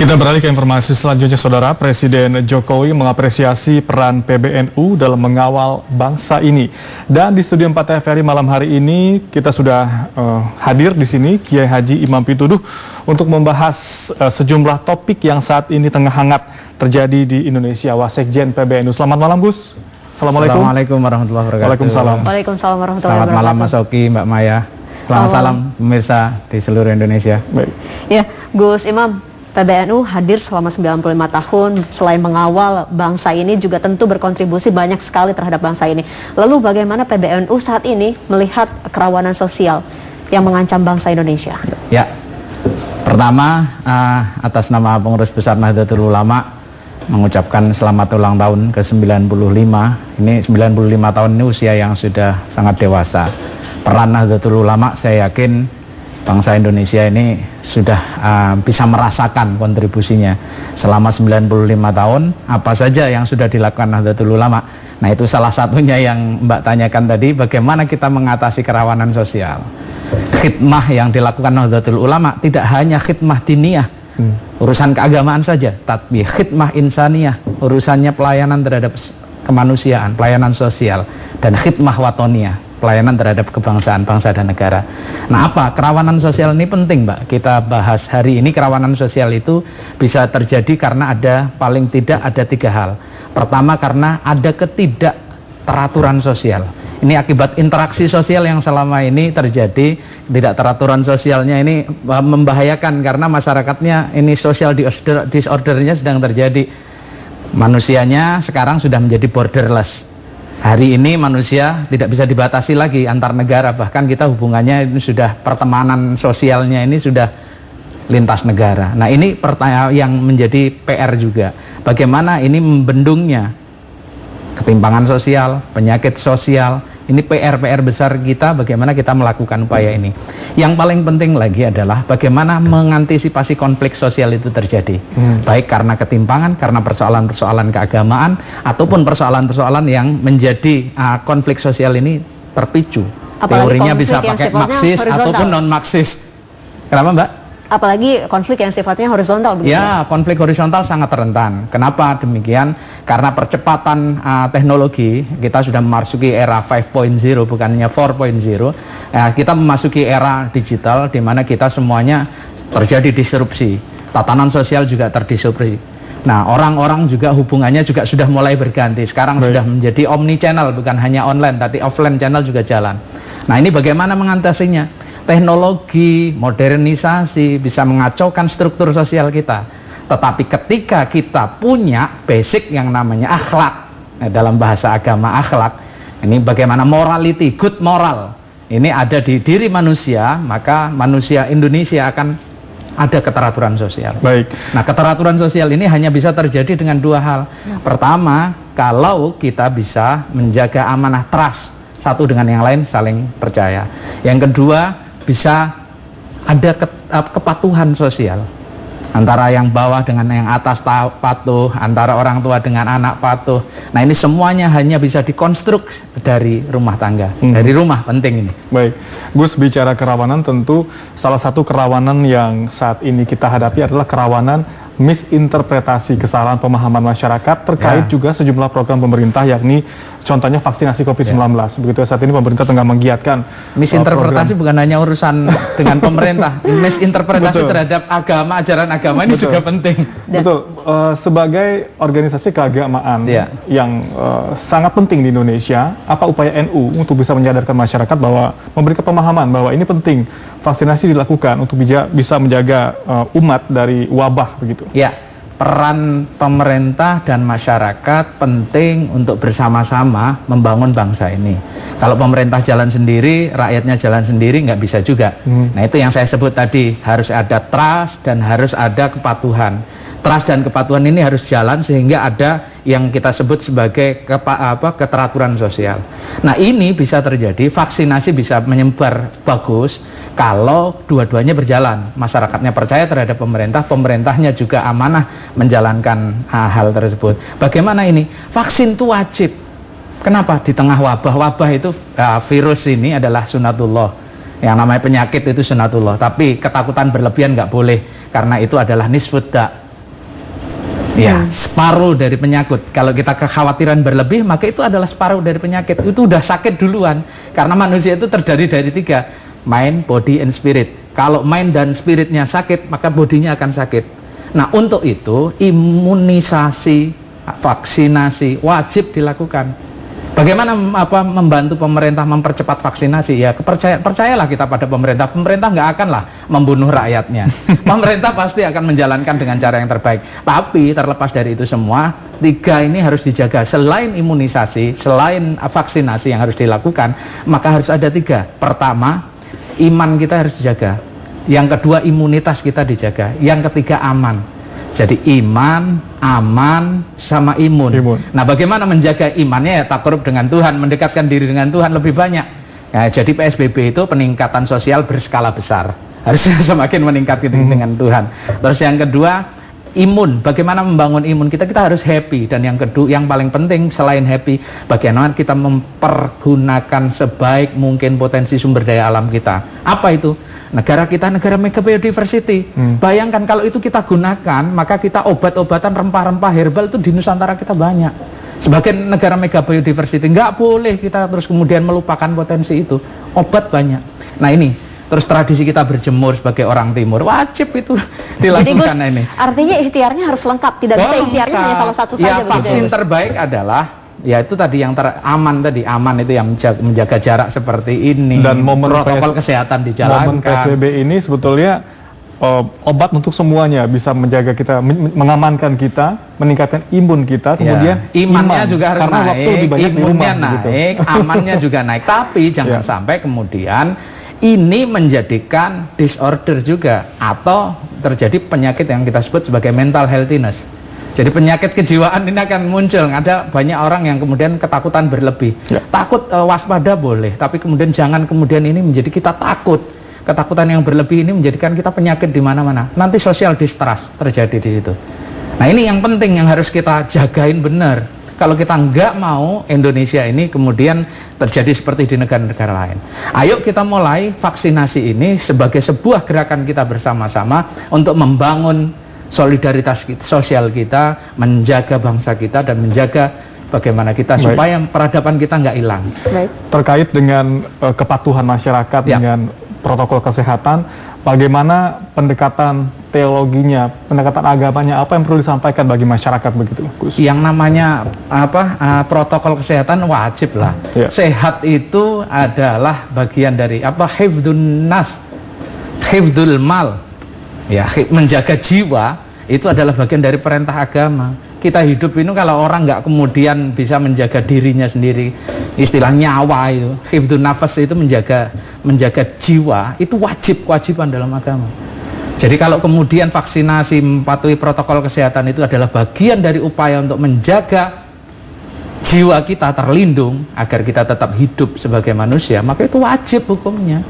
Kita beralih ke informasi selanjutnya, Saudara. Presiden Jokowi mengapresiasi peran PBNU dalam mengawal bangsa ini. Dan di Studio 4 TVRI malam hari ini kita sudah hadir di sini Kiai Haji Imam Pituduh untuk membahas sejumlah topik yang saat ini tengah hangat terjadi di Indonesia. Wasekjen PBNU. Selamat malam, Gus. Assalamualaikum. Assalamualaikum warahmatullahi wabarakatuh. Waalaikumsalam. Waalaikumsalam warahmatullahi Selamat wabarakatuh. malam Mas Oki, Mbak Maya. Selamat salam pemirsa di seluruh Indonesia. Baik. Ya, Gus Imam, PBNU hadir selama 95 tahun, selain mengawal bangsa ini juga tentu berkontribusi banyak sekali terhadap bangsa ini. Lalu bagaimana PBNU saat ini melihat kerawanan sosial yang mengancam bangsa Indonesia? Ya, pertama atas nama Pengurus Besar Nahdlatul Ulama mengucapkan selamat ulang tahun ke-95. Ini 95 tahun ini usia yang sudah sangat dewasa. Peran Nahdlatul Ulama, saya yakin bangsa Indonesia ini sudah bisa merasakan kontribusinya selama 95 tahun. Apa saja yang sudah dilakukan Nahdlatul Ulama. Nah, itu salah satunya yang Mbak tanyakan tadi, bagaimana kita mengatasi kerawanan sosial. Khidmah yang dilakukan Nahdlatul Ulama tidak hanya khidmah diniyah, urusan keagamaan saja, tapi khidmah insaniyah, urusannya pelayanan terhadap kemanusiaan, pelayanan sosial, dan khidmah watoniyah, pelayanan terhadap kebangsaan, bangsa dan negara. Nah, apa kerawanan sosial ini penting, Mbak? Kita bahas hari ini. Kerawanan sosial itu bisa terjadi karena paling tidak ada 3 hal. Pertama, karena ada ketidakteraturan sosial. Ini akibat interaksi sosial yang selama ini terjadi. Tidak teraturan sosialnya ini membahayakan karena masyarakatnya ini social disordernya sedang terjadi. Manusianya sekarang sudah menjadi borderless. Hari ini manusia tidak bisa dibatasi lagi antar negara, bahkan kita hubungannya ini sudah, pertemanan sosialnya ini sudah lintas negara. Nah, ini pertanyaan yang menjadi PR juga. Bagaimana ini membendungnya? Ketimpangan sosial, penyakit sosial, ini PR besar kita, bagaimana kita melakukan upaya ini. Yang paling penting lagi adalah bagaimana mengantisipasi konflik sosial itu terjadi. Baik karena ketimpangan, karena persoalan-persoalan keagamaan, ataupun persoalan-persoalan yang menjadi konflik sosial ini terpicu. Apalagi teorinya bisa konflik yang pakai sifatnya Marxis horizontal. ataupun non-Marxis. Kenapa, Mbak? Apalagi konflik yang sifatnya horizontal begitu. Ya, konflik horizontal sangat rentan. Kenapa demikian? Karena percepatan teknologi, kita sudah memasuki era 5.0, bukannya 4.0. Kita memasuki era digital di mana kita semuanya terjadi disrupsi. Tatanan sosial juga terdisrupsi. Nah, orang-orang juga hubungannya juga sudah mulai berganti. Sekarang sudah menjadi omni channel, bukan hanya online, tapi offline channel juga jalan. Nah, ini bagaimana mengatasinya? Teknologi, modernisasi bisa mengacaukan struktur sosial kita. Tetapi ketika kita punya basic yang namanya akhlak, dalam bahasa agama akhlak, ini bagaimana morality, good moral, ini ada di diri manusia, maka manusia Indonesia akan ada keteraturan sosial. Baik. Nah, keteraturan sosial ini hanya bisa terjadi dengan 2 hal. Pertama, kalau kita bisa menjaga amanah trust satu dengan yang lain, saling percaya. Yang kedua, bisa ada kepatuhan sosial antara yang bawah dengan yang atas patuh, antara orang tua dengan anak patuh. Nah, ini semuanya hanya bisa dikonstruk dari rumah tangga, dari rumah, penting ini. Baik, Gus, bicara kerawanan, tentu salah satu kerawanan yang saat ini kita hadapi adalah kerawanan misinterpretasi, kesalahan pemahaman masyarakat terkait juga sejumlah program pemerintah, yakni contohnya vaksinasi COVID-19. Begitu saat ini pemerintah tengah menggiatkan misinterpretasi bukan hanya urusan dengan pemerintah, misinterpretasi terhadap agama, ajaran agama ini juga penting. Betul, sebagai organisasi keagamaan yang sangat penting di Indonesia, apa upaya NU untuk bisa menyadarkan masyarakat bahwa memberikan pemahaman bahwa ini penting vaksinasi dilakukan untuk bisa menjaga umat dari wabah begitu? Ya, peran pemerintah dan masyarakat penting untuk bersama-sama membangun bangsa ini. Kalau pemerintah jalan sendiri, rakyatnya jalan sendiri, nggak bisa juga. Nah, itu yang saya sebut tadi, harus ada trust dan harus ada kepatuhan. Trust dan kepatuhan ini harus jalan sehingga ada yang kita sebut sebagai keteraturan sosial. Nah, ini bisa terjadi, vaksinasi bisa menyebar bagus kalau dua-duanya berjalan. Masyarakatnya percaya terhadap pemerintah, pemerintahnya juga amanah menjalankan hal tersebut. Bagaimana ini? Vaksin itu wajib. Kenapa? Di tengah wabah itu virus ini adalah sunatullah. Yang namanya penyakit itu sunatullah. Tapi ketakutan berlebihan nggak boleh, karena itu adalah nisfudda. Ya, separuh dari penyakit. Kalau kita kekhawatiran berlebih, maka itu adalah separuh dari penyakit. Itu udah sakit duluan. Karena manusia itu terdiri dari 3, mind, body, and spirit. Kalau mind dan spiritnya sakit, maka bodinya akan sakit. Nah, untuk itu imunisasi, vaksinasi wajib dilakukan. Bagaimana membantu pemerintah mempercepat vaksinasi? Ya, percayalah kita pada pemerintah. Pemerintah nggak akan lah membunuh rakyatnya. Pemerintah pasti akan menjalankan dengan cara yang terbaik. Tapi terlepas dari itu semua, 3 ini harus dijaga. Selain imunisasi, selain vaksinasi yang harus dilakukan, maka harus ada 3. Pertama, iman kita harus dijaga. Yang kedua, imunitas kita dijaga. Yang ketiga, aman. Jadi iman, aman, sama imun. Nah, bagaimana menjaga imannya? Ya takarub dengan Tuhan, mendekatkan diri dengan Tuhan lebih banyak. Ya, jadi PSBB itu peningkatan sosial berskala besar. Harusnya semakin meningkat dengan Tuhan. Terus yang kedua, imun. Bagaimana membangun imun kita? Kita harus happy. Dan yang kedua, yang paling penting selain happy, bagaimana kita mempergunakan sebaik mungkin potensi sumber daya alam kita. Apa itu? Negara kita negara mega biodiversity. Bayangkan kalau itu kita gunakan, maka kita obat-obatan, rempah-rempah herbal itu di Nusantara kita banyak. Sebagai negara mega biodiversity, nggak boleh kita terus kemudian melupakan potensi itu. Obat banyak. Nah ini, terus tradisi kita berjemur sebagai orang timur, wajib itu dilakukan. Jadi Gus, ini artinya ikhtiarnya harus lengkap, tidak bisa ikhtiarnya hanya salah satu saja. Vaksin terbaik adalah ya itu tadi yang aman itu yang menjaga jarak seperti ini, dan protokol kesehatan dijalankan. Momen PSBB ini sebetulnya obat untuk semuanya, bisa menjaga kita, mengamankan kita, meningkatkan imun kita, kemudian imannya juga harus naik, waktu imunnya naik, amannya juga naik. Tapi jangan sampai kemudian ini menjadikan disorder juga, atau terjadi penyakit yang kita sebut sebagai mental healthiness. Jadi penyakit kejiwaan ini akan muncul. Ada banyak orang yang kemudian ketakutan berlebih. Takut, waspada boleh, tapi kemudian jangan kemudian ini menjadi kita takut. Ketakutan yang berlebih ini menjadikan kita penyakit di mana-mana. Nanti social distrust terjadi di situ. Nah ini yang penting yang harus kita jagain benar. Kalau kita nggak mau Indonesia ini kemudian terjadi seperti di negara-negara lain. Ayo kita mulai vaksinasi ini sebagai sebuah gerakan kita bersama-sama untuk membangun solidaritas sosial kita, menjaga bangsa kita, dan menjaga bagaimana kita supaya peradaban kita nggak hilang. Terkait dengan kepatuhan masyarakat dengan protokol kesehatan, bagaimana pendekatan teologinya, pendekatan agamanya, apa yang perlu disampaikan bagi masyarakat begitu, Gus? Yang namanya protokol kesehatan wajib lah. Sehat itu adalah bagian dari hifdzun nas, hifdzul mal. Ya, menjaga jiwa itu adalah bagian dari perintah agama. Kita hidup ini kalau orang nggak kemudian bisa menjaga dirinya sendiri, istilah nyawa itu, hifdzun nafas itu menjaga jiwa, itu kewajiban dalam agama. Jadi kalau kemudian vaksinasi, mematuhi protokol kesehatan itu adalah bagian dari upaya untuk menjaga jiwa kita terlindung agar kita tetap hidup sebagai manusia, maka itu wajib hukumnya.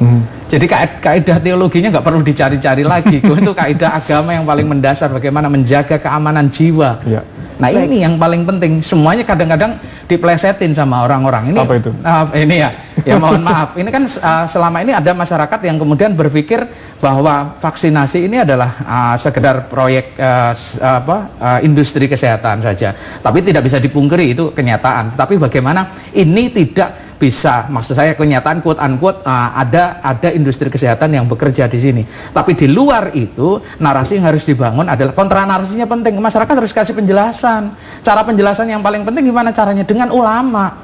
Jadi kaidah teologinya nggak perlu dicari-cari lagi. Itu kaidah agama yang paling mendasar, bagaimana menjaga keamanan jiwa. Nah ini yang paling penting. Semuanya kadang-kadang diplesetin sama orang-orang ini. Apa itu? Ini ya mohon maaf. Ini kan selama ini ada masyarakat yang kemudian berpikir bahwa vaksinasi ini adalah sekedar proyek industri kesehatan saja. Tapi tidak bisa dipungkiri itu kenyataan. Tapi bagaimana ini tidak bisa, maksud saya kenyataan quote unquote ada industri kesehatan yang bekerja di sini. Tapi di luar itu narasi yang harus dibangun adalah kontra narasinya penting. Masyarakat harus kasih penjelasan. Cara penjelasan yang paling penting gimana caranya? Dengan ulama.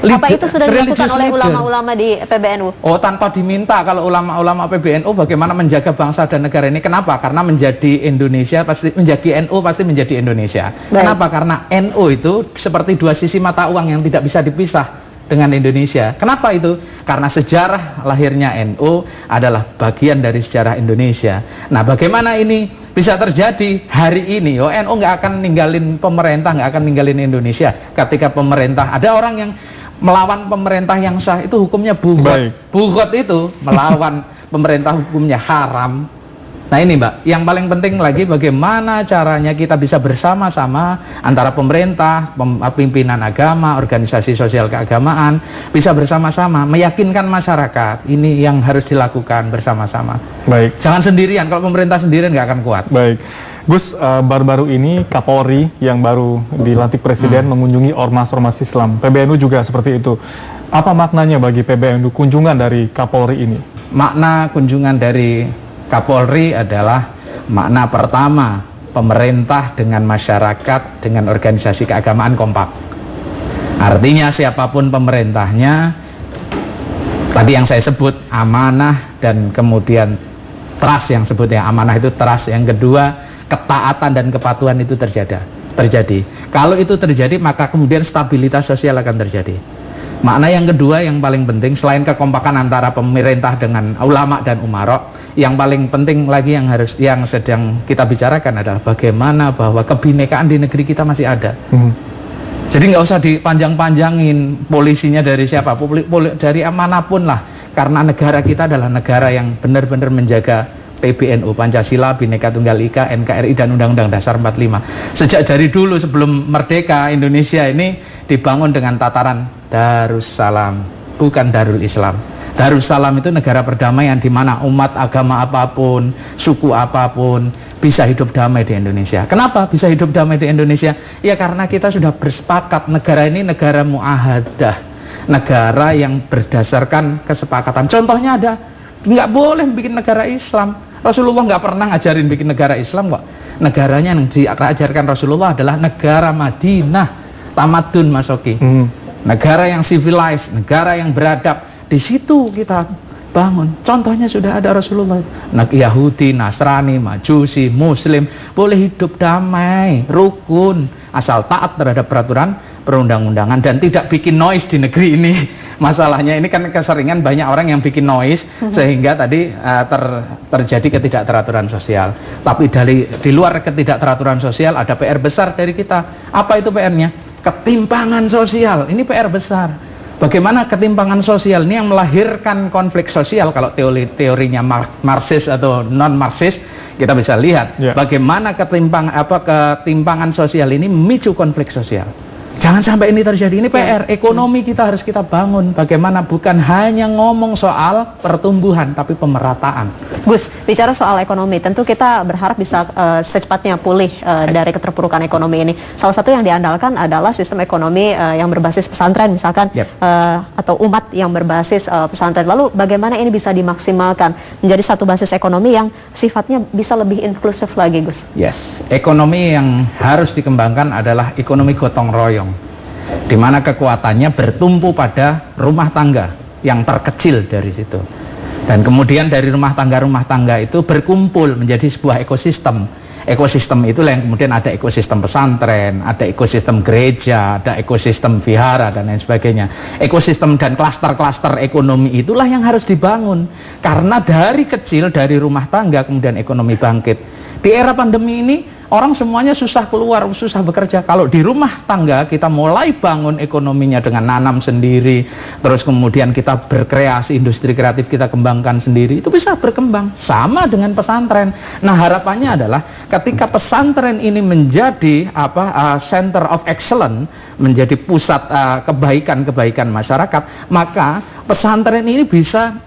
Apa itu sudah dilakukan oleh ulama-ulama di PBNU? Oh, tanpa diminta. Kalau ulama-ulama PBNU bagaimana menjaga bangsa dan negara ini? Kenapa? Karena menjadi Indonesia pasti menjadi NU, pasti menjadi Indonesia. Kenapa? Karena NU itu seperti dua sisi mata uang yang tidak bisa dipisah dengan Indonesia. Kenapa itu? Karena sejarah lahirnya NU adalah bagian dari sejarah Indonesia. Nah, bagaimana ini bisa terjadi hari ini? NU nggak akan ninggalin pemerintah, nggak akan ninggalin Indonesia. Ketika pemerintah, ada orang yang melawan pemerintah yang sah, itu hukumnya bughot. Bughot itu melawan pemerintah, hukumnya haram. Nah ini Mbak, yang paling penting lagi bagaimana caranya kita bisa bersama-sama antara pemerintah, pimpinan agama, organisasi sosial keagamaan, bisa bersama-sama meyakinkan masyarakat. Ini yang harus dilakukan bersama-sama. Baik. Jangan sendirian, kalau pemerintah sendirian nggak akan kuat. Baik. Gus, baru-baru ini Kapolri yang baru dilantik Presiden mengunjungi ormas-ormas Islam. PBNU juga seperti itu. Apa maknanya bagi PBNU kunjungan dari Kapolri ini? Makna kunjungan dari Kapolri adalah makna pertama, pemerintah dengan masyarakat, dengan organisasi keagamaan kompak. Artinya siapapun pemerintahnya, tadi yang saya sebut amanah dan kemudian trust, yang sebutnya amanah itu trust. Yang kedua, ketaatan dan kepatuhan itu terjadi. Kalau itu terjadi, maka kemudian stabilitas sosial akan terjadi. Makna yang kedua yang paling penting, selain kekompakan antara pemerintah dengan ulama dan umarok, yang paling penting lagi yang sedang kita bicarakan adalah bagaimana bahwa kebinekaan di negeri kita masih ada. Jadi nggak usah dipanjang-panjangin polisinya dari siapa, dari manapun lah, karena negara kita adalah negara yang benar-benar menjaga PBNU, Pancasila, Bhinneka Tunggal Ika, NKRI, dan Undang-Undang Dasar 45. Sejak dari dulu sebelum merdeka, Indonesia ini dibangun dengan tataran Darussalam, bukan Darul Islam. Darussalam itu negara perdamaian di mana umat agama apapun, suku apapun bisa hidup damai di Indonesia. Kenapa bisa hidup damai di Indonesia? Ya karena kita sudah bersepakat, negara ini negara muahadah, negara yang berdasarkan kesepakatan. Contohnya ada, nggak boleh bikin negara Islam. Rasulullah nggak pernah ngajarin bikin negara Islam kok. Negaranya yang diajarkan Rasulullah adalah negara Madinah, tamadun masoki. Negara yang civilized, negara yang beradab. Di situ kita bangun. Contohnya sudah ada Rasulullah. Yahudi, Nasrani, Majusi, Muslim boleh hidup damai, rukun, asal taat terhadap peraturan perundang-undangan dan tidak bikin noise di negeri ini. Masalahnya ini kan keseringan banyak orang yang bikin noise sehingga tadi terjadi ketidakteraturan sosial. Tapi di luar ketidakteraturan sosial ada PR besar dari kita. Apa itu PR-nya? Ketimpangan sosial. Ini PR besar. Bagaimana ketimpangan sosial ini yang melahirkan konflik sosial. Kalau teorinya Marxis atau non Marxis, kita bisa lihat bagaimana ketimpangan sosial ini memicu konflik sosial. Jangan sampai ini terjadi. Ini PR. Ekonomi kita harus kita bangun. Bagaimana bukan hanya ngomong soal pertumbuhan, tapi pemerataan. Gus, bicara soal ekonomi, tentu kita berharap bisa secepatnya pulih dari keterpurukan ekonomi ini. Salah satu yang diandalkan adalah sistem ekonomi yang berbasis pesantren, misalkan, atau umat yang berbasis pesantren. Lalu bagaimana ini bisa dimaksimalkan menjadi satu basis ekonomi yang sifatnya bisa lebih inklusif lagi, Gus? Yes, ekonomi yang harus dikembangkan adalah ekonomi gotong royong, di mana kekuatannya bertumpu pada rumah tangga yang terkecil dari situ. Dan kemudian dari rumah tangga itu berkumpul menjadi sebuah ekosistem. Ekosistem itulah yang kemudian ada ekosistem pesantren, ada ekosistem gereja, ada ekosistem vihara, dan lain sebagainya. Ekosistem dan klaster-klaster ekonomi itulah yang harus dibangun. Karena dari kecil, dari rumah tangga, kemudian ekonomi bangkit. Di era pandemi ini, orang semuanya susah keluar, susah bekerja. Kalau di rumah tangga kita mulai bangun ekonominya dengan nanam sendiri, terus kemudian kita berkreasi, industri kreatif kita kembangkan sendiri, itu bisa berkembang. Sama dengan pesantren. Nah, harapannya adalah ketika pesantren ini menjadi center of excellence, menjadi pusat kebaikan-kebaikan masyarakat, maka pesantren ini bisa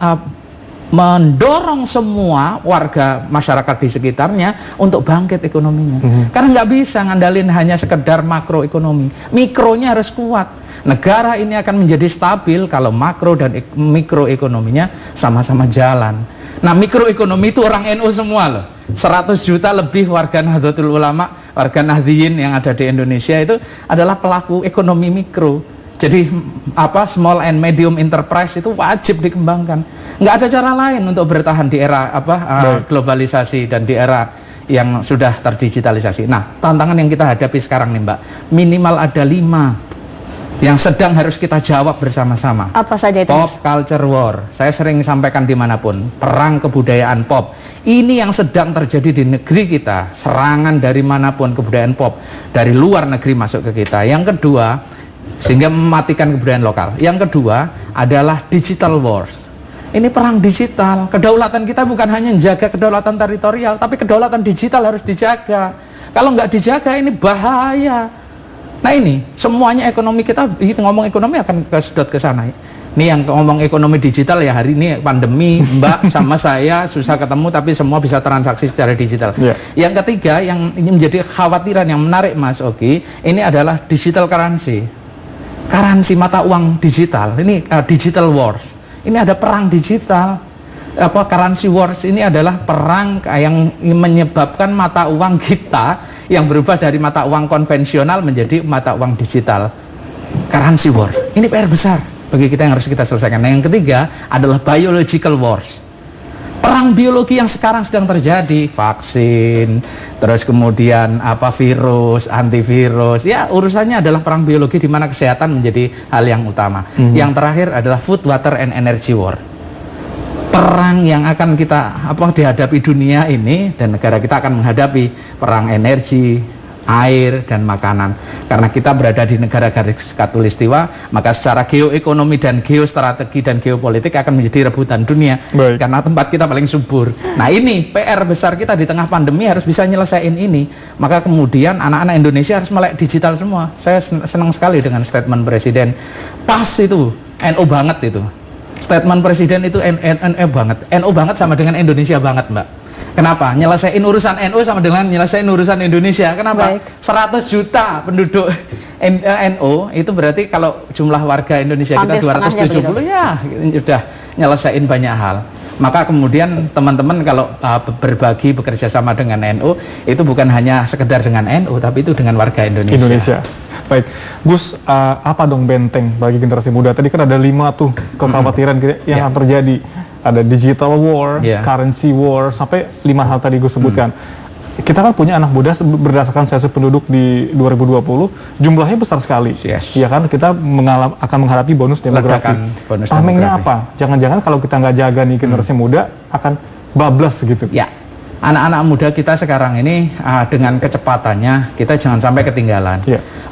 mendorong semua warga masyarakat di sekitarnya untuk bangkit ekonominya. Karena nggak bisa ngandalin hanya sekedar makroekonomi, mikronya harus kuat. Negara ini akan menjadi stabil kalau makro dan mikroekonominya sama-sama jalan. Nah, mikroekonomi itu orang NU semua loh. 100 juta lebih warga Nahdlatul Ulama, warga Nahdliyin yang ada di Indonesia itu adalah pelaku ekonomi mikro. Jadi small and medium enterprise itu wajib dikembangkan. Nggak ada cara lain untuk bertahan di era globalisasi dan di era yang sudah terdigitalisasi. Nah, tantangan yang kita hadapi sekarang nih, Mbak, minimal ada 5 yang sedang harus kita jawab bersama-sama. Apa saja itu? Pop culture war. Saya sering sampaikan dimanapun, perang kebudayaan pop. Ini yang sedang terjadi di negeri kita. Serangan dari manapun kebudayaan pop dari luar negeri masuk ke kita. Yang kedua, sehingga mematikan kebudayaan lokal. Yang kedua adalah digital wars. Ini perang digital. Kedaulatan kita bukan hanya menjaga kedaulatan teritorial, tapi kedaulatan digital harus dijaga. Kalau nggak dijaga ini bahaya. Nah, ini semuanya ekonomi kita, ngomong ekonomi akan kesedot ke sana. Ini yang ngomong ekonomi digital ya, hari ini pandemi, Mbak sama saya susah ketemu tapi semua bisa transaksi secara digital. Yang ketiga yang ini menjadi kekhawatiran yang menarik Mas Oki, ini adalah digital currency. Currency mata uang digital. Ini digital wars. Ini ada perang digital. Currency wars ini adalah perang yang menyebabkan mata uang kita yang berubah dari mata uang konvensional menjadi mata uang digital. Currency war. Ini PR besar bagi kita yang harus kita selesaikan. Nah, yang ketiga adalah biological wars. Perang biologi yang sekarang sedang terjadi, vaksin, terus kemudian virus, antivirus. Ya, urusannya adalah perang biologi di mana kesehatan menjadi hal yang utama. Yang terakhir adalah food, water, and energy war. Perang yang akan kita dihadapi dunia ini dan negara kita akan menghadapi perang energi, air, dan makanan. Karena kita berada di negara garis khatulistiwa, maka secara geoekonomi dan geostrategi dan geopolitik akan menjadi rebutan dunia. Karena tempat kita paling subur. Nah, ini PR besar kita di tengah pandemi, harus bisa nyelesain ini. Maka kemudian anak-anak Indonesia harus melek digital semua. Saya senang sekali dengan statement Presiden. Pas itu, NU banget itu. Statement Presiden itu NU banget sama dengan Indonesia banget, Mbak. Kenapa? Nyelesain urusan NU sama dengan nyelesain urusan Indonesia. Kenapa? 100 juta penduduk NU itu berarti kalau jumlah warga Indonesia kita 270 ya sudah nyelesain banyak hal. Maka kemudian teman-teman kalau berbagi bekerja sama dengan NU itu bukan hanya sekedar dengan NU tapi itu dengan warga Indonesia. Baik, Gus, apa dong benteng bagi generasi muda? Tadi kan ada 5 tuh kekhawatiran yang akan terjadi. Ada digital war, currency war, sampai 5 hal tadi gue sebutkan. Kita kan punya anak muda berdasarkan sensus penduduk di 2020, jumlahnya besar sekali. Ya kan, kita akan menghadapi bonus demografi. Tamengnya apa? Jangan-jangan kalau kita nggak jaga nih generasi muda akan bablas gitu. Ya, anak-anak muda kita sekarang ini dengan kecepatannya kita jangan sampai ketinggalan.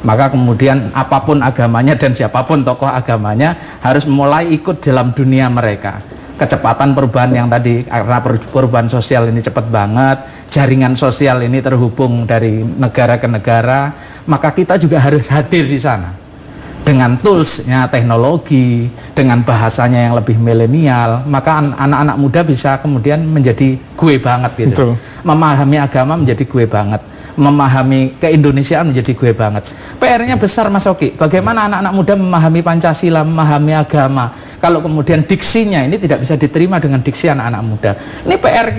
Maka kemudian apapun agamanya dan siapapun tokoh agamanya harus mulai ikut dalam dunia mereka. Kecepatan perubahan yang tadi, karena perubahan sosial ini cepat banget, jaringan sosial ini terhubung dari negara ke negara, maka kita juga harus hadir di sana dengan toolsnya, teknologi, dengan bahasanya yang lebih milenial. Maka anak-anak muda bisa kemudian menjadi gue banget gitu. Memahami agama menjadi gue banget, memahami keindonesiaan menjadi gue banget. PR-nya besar Mas Oki, bagaimana anak-anak muda memahami Pancasila, memahami agama, kalau kemudian diksinya ini tidak bisa diterima dengan diksi anak-anak muda. Ini PR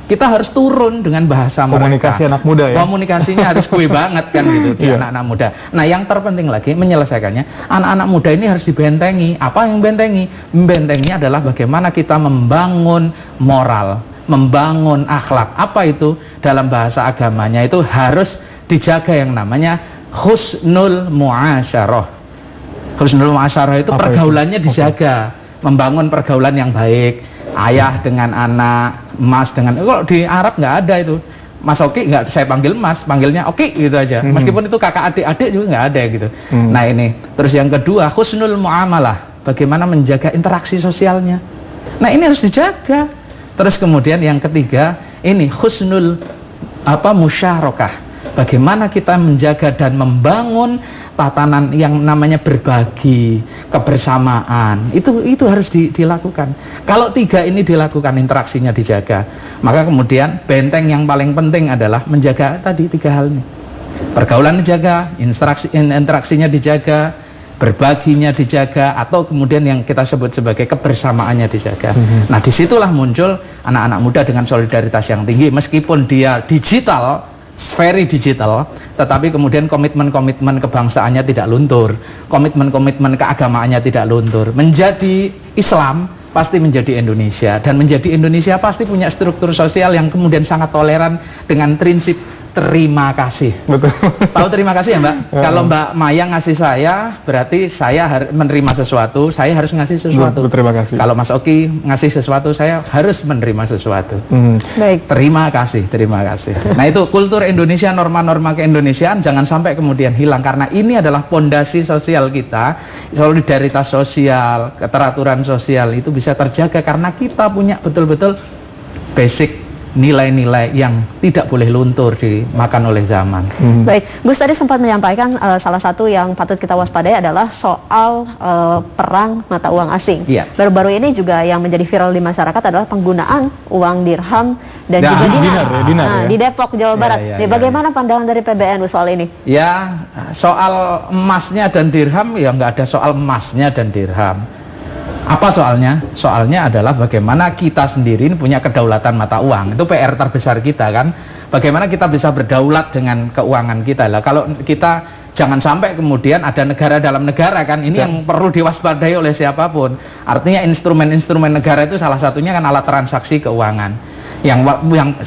kita harus turun dengan bahasa komunikasi mereka. Anak muda ya, komunikasinya harus gue banget kan gitu di anak-anak muda. Nah, yang terpenting lagi menyelesaikannya, anak-anak muda ini harus dibentengi. Apa yang bentengi? Membentengi adalah bagaimana kita membangun moral, membangun akhlak. Apa itu? Dalam bahasa agamanya itu harus dijaga yang namanya husnul muasyarah. Husnul muasyarah itu pergaulannya dijaga, membangun pergaulan yang baik, ayah dengan anak, mas dengan, kalau di Arab nggak ada itu, Mas Oki nggak saya panggil Mas, panggilnya Oki gitu aja, meskipun itu kakak adik-adik juga nggak ada gitu. Nah ini, terus yang kedua husnul muamalah, bagaimana menjaga interaksi sosialnya. Nah ini harus dijaga. Terus kemudian yang ketiga ini husnul musyarakah, bagaimana kita menjaga dan membangun tatanan yang namanya berbagi, kebersamaan. Itu harus dilakukan. Kalau 3 ini dilakukan, interaksinya dijaga, maka kemudian benteng yang paling penting adalah menjaga tadi 3 hal ini. Pergaulan dijaga, interaksinya dijaga, berbaginya dijaga, atau kemudian yang kita sebut sebagai kebersamaannya dijaga. Nah, disitulah muncul anak-anak muda dengan solidaritas yang tinggi, meskipun dia digital, very digital, tetapi kemudian komitmen-komitmen kebangsaannya tidak luntur, komitmen-komitmen keagamaannya tidak luntur. Menjadi Islam pasti menjadi Indonesia, dan menjadi Indonesia pasti punya struktur sosial yang kemudian sangat toleran dengan prinsip terima kasih. Betul. Tahu terima kasih ya Mbak? Kalau Mbak Maya ngasih saya, berarti saya harus menerima sesuatu, saya harus ngasih sesuatu. Terima kasih. Kalau Mas Oki ngasih sesuatu, saya harus menerima sesuatu. Baik. Terima kasih, terima kasih. Nah itu kultur Indonesia, norma-norma keindonesiaan jangan sampai kemudian hilang, karena ini adalah pondasi sosial kita, solidaritas sosial, keteraturan sosial itu bisa terjaga karena kita punya betul-betul basic nilai-nilai yang tidak boleh luntur dimakan oleh zaman. Baik, Gus tadi sempat menyampaikan salah satu yang patut kita waspadai adalah soal perang mata uang asing. Iya. Baru-baru ini juga yang menjadi viral di masyarakat adalah penggunaan uang dirham dan juga dinar, dinar ya. di Depok, Jawa Barat. Bagaimana pandangan dari PBNU soal ini? Ya, soal emasnya dan dirham ya nggak ada soal emasnya dan dirham. Apa soalnya? Soalnya adalah bagaimana kita sendiri ini punya kedaulatan mata uang. Itu PR terbesar kita kan. Bagaimana kita bisa berdaulat dengan keuangan kita lah. Kalau kita jangan sampai kemudian ada negara dalam negara kan. Ini yang perlu diwaspadai oleh siapapun. Artinya instrumen-instrumen negara itu salah satunya kan alat transaksi keuangan. Yang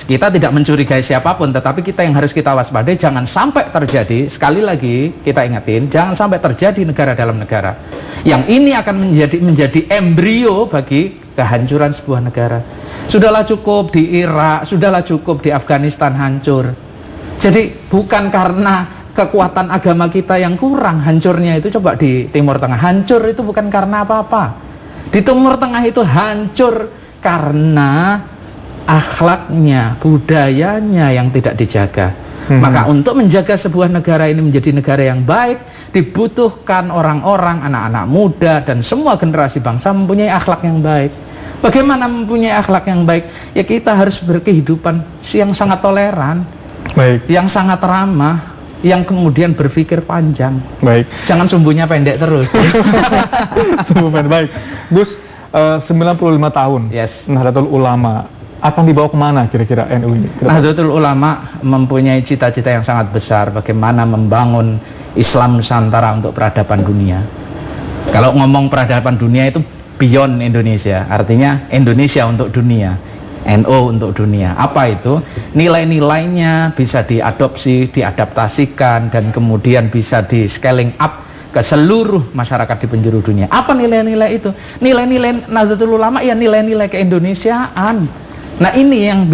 kita tidak mencurigai siapapun, tetapi kita yang harus kita waspadai jangan sampai terjadi. Sekali lagi kita ingetin, jangan sampai terjadi negara dalam negara. Yang ini akan menjadi embrio bagi kehancuran sebuah negara. Sudahlah cukup di Irak, sudahlah cukup di Afghanistan hancur. Jadi bukan karena kekuatan agama kita yang kurang hancurnya itu. Coba di Timur Tengah hancur itu bukan karena apa-apa. Di Timur Tengah itu hancur karena akhlaknya, budayanya yang tidak dijaga. Maka untuk menjaga sebuah negara ini menjadi negara yang baik, dibutuhkan orang-orang, anak-anak muda dan semua generasi bangsa mempunyai akhlak yang baik. Bagaimana mempunyai akhlak yang baik? Ya kita harus berkehidupan yang sangat toleran, yang sangat ramah, yang kemudian berpikir panjang. Jangan sumbunya pendek terus. Sumbu pendek. Baik, Gus, 95 tahun Nahdlatul Ulama. Akan dibawa kemana kira-kira NU ini? Nahdlatul Ulama mempunyai cita-cita yang sangat besar bagaimana membangun Islam Nusantara untuk peradaban dunia. Kalau ngomong peradaban dunia itu beyond Indonesia, artinya Indonesia untuk dunia, NU untuk dunia. Apa itu? Nilai-nilainya bisa diadopsi, diadaptasikan, dan kemudian bisa di scaling up ke seluruh masyarakat di penjuru dunia. Apa nilai-nilai itu? Nilai-nilai Nahdlatul Ulama ya nilai-nilai keindonesiaan. Nah ini yang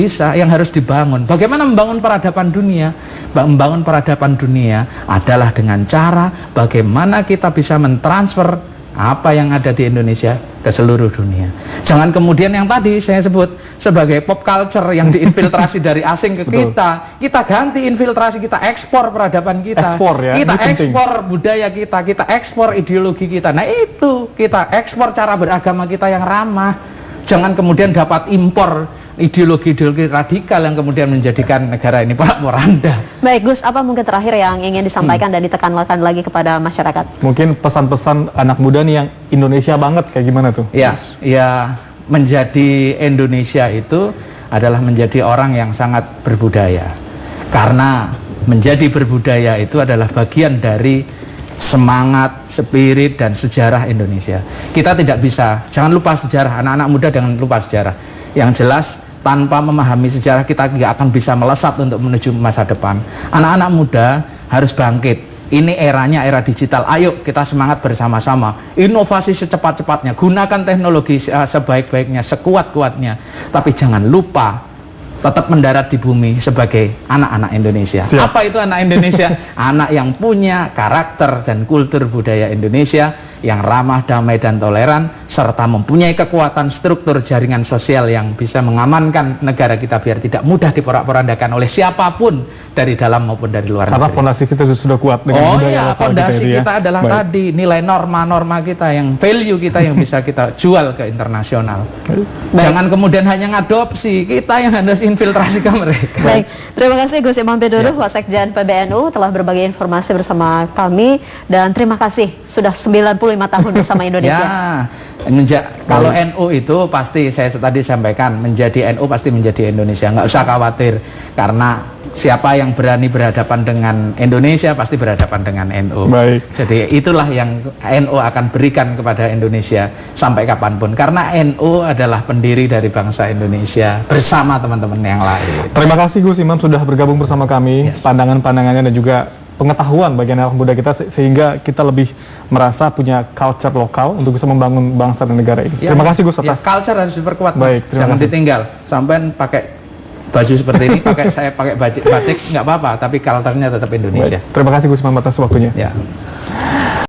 harus dibangun. Bagaimana membangun peradaban dunia? Membangun peradaban dunia adalah dengan cara bagaimana kita bisa mentransfer apa yang ada di Indonesia ke seluruh dunia. Jangan kemudian yang tadi saya sebut sebagai pop culture yang diinfiltrasi dari asing ke kita. Kita ganti infiltrasi, kita ekspor peradaban kita. Kita ekspor budaya kita ekspor ideologi kita. Nah itu, kita ekspor cara beragama kita yang ramah. Jangan kemudian dapat impor ideologi-ideologi radikal yang kemudian menjadikan negara ini porak-poranda. Baik Gus, apa mungkin terakhir yang ingin disampaikan dan ditekankan lagi kepada masyarakat? Mungkin pesan-pesan anak muda nih yang Indonesia banget kayak gimana tuh? Ya menjadi Indonesia itu adalah menjadi orang yang sangat berbudaya. Karena menjadi berbudaya itu adalah bagian dari semangat, spirit, dan sejarah Indonesia. Kita tidak bisa, jangan lupa sejarah, anak-anak muda jangan lupa sejarah. Yang jelas, tanpa memahami sejarah kita tidak akan bisa melesat untuk menuju masa depan. Anak-anak muda harus bangkit. Ini eranya era digital. Ayo kita semangat bersama-sama. Inovasi secepat-cepatnya. Gunakan teknologi sebaik-baiknya, sekuat-kuatnya. Tapi jangan lupa tetap mendarat di bumi sebagai anak-anak Indonesia. Apa itu anak Indonesia? Anak yang punya karakter dan kultur budaya Indonesia, yang ramah, damai, dan toleran, serta mempunyai kekuatan struktur jaringan sosial yang bisa mengamankan negara kita biar tidak mudah diporak-porandakan oleh siapapun dari dalam maupun dari luar negeri. Karena fondasi kita sudah kuat dengan budaya lokal fondasi kita adalah tadi nilai norma-norma kita, yang value kita yang bisa kita jual ke internasional. Jangan kemudian hanya ngadopsi, kita yang harus infiltrasi ke mereka. Baik, terima kasih Gus Imam Pituduh, Wasekjen PBNU telah berbagi informasi bersama kami, dan terima kasih sudah 95 tahun bersama Indonesia. Kalau NU itu pasti saya tadi sampaikan, menjadi NU pasti menjadi Indonesia, nggak usah khawatir, karena siapa yang berani berhadapan dengan Indonesia pasti berhadapan dengan NU. Jadi itulah yang NU akan berikan kepada Indonesia sampai kapanpun, karena NU adalah pendiri dari bangsa Indonesia bersama teman-teman yang lain. Terima kasih Gus Imam sudah bergabung bersama kami, pandangan-pandangannya dan juga pengetahuan bagi anak muda kita sehingga kita lebih merasa punya culture lokal untuk bisa membangun bangsa dan negara ini. Terima kasih Gus atas. Culture harus diperkuat, jangan ditinggal. Sampai pakai baju seperti ini, saya pakai batik nggak apa-apa, tapi culture-nya tetap Indonesia. Terima kasih Gus Imam atas waktunya.